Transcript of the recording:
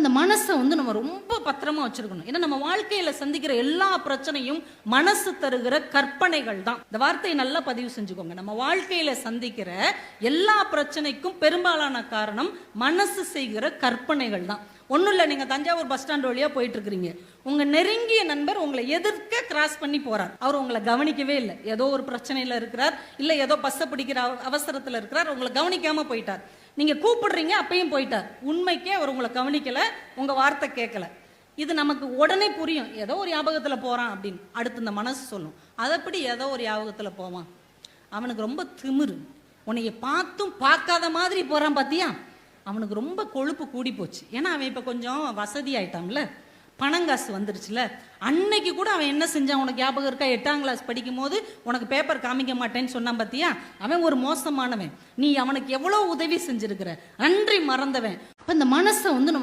இந்த மனசை நம்ம ரொம்ப பத்திரமா வச்சிருக்கணும். ஏன்னா நம்ம வாழ்க்கையில சந்திக்கிற எல்லா பிரச்சனையும் மனசு தருகிற கற்பனைகள் தான். இந்த வார்த்தையை நல்லா பதிவு செஞ்சுக்கோங்க. நம்ம வாழ்க்கையில சந்திக்கிற எல்லா பிரச்சனைக்கும் பெரும்பாலான காரணம் மனசு செய்கிற கற்பனைகள் தான். ஒன்றும் இல்லை, நீங்கள் தஞ்சாவூர் பஸ் ஸ்டாண்ட் வழியாக போயிட்டு இருக்கிறீங்க. உங்கள் நெருங்கிய நண்பர் உங்களை எதிர்க்க கிராஸ் பண்ணி போகிறார். அவர் உங்களை கவனிக்கவே இல்லை, ஏதோ ஒரு பிரச்சனையில் இருக்கிறார், இல்லை ஏதோ பஸ்ஸை பிடிக்கிற அவசரத்தில் இருக்கிறார், உங்களை கவனிக்காமல் போயிட்டார். நீங்கள் கூப்பிடுறீங்க, அப்பயும் போயிட்டார். உண்மைக்கே அவர் உங்களை கவனிக்கலை, உங்கள் வார்த்தை கேட்கல. இது நமக்கு உடனே புரியும், ஏதோ ஒரு ஞாபகத்தில் போகிறான் அப்படின்னு. அடுத்து இந்த மனசு சொல்லும், அதைப்படி ஏதோ ஒரு ஞாபகத்தில் போவான், அவனுக்கு ரொம்ப திமிரு, உன்னைய பார்த்தும் பார்க்காத மாதிரி போகிறான் பார்த்தியா, அவனுக்கு ரொம்ப கொழுப்பு கூடி போச்சு. ஏன்னா அவன் இப்போ கொஞ்சம் வசதி ஆயிட்டான்ல, பணங்காசு வந்துருச்சுல. அன்னைக்கு கூட அவன் என்ன செஞ்சான் உனக்கு ஞாபகம் இருக்கா? 8ஆம் கிளாஸ் படிக்கும் போது உனக்கு பேப்பர் காமிக்க மாட்டேன்னு சொன்னான் பார்த்தியா, அவன் ஒரு மோசமானவன். நீ அவனுக்கு எவ்வளோ உதவி செஞ்சிருக்கிற, நன்றி மறந்தவன். அப்போ இந்த மனசை நம்ம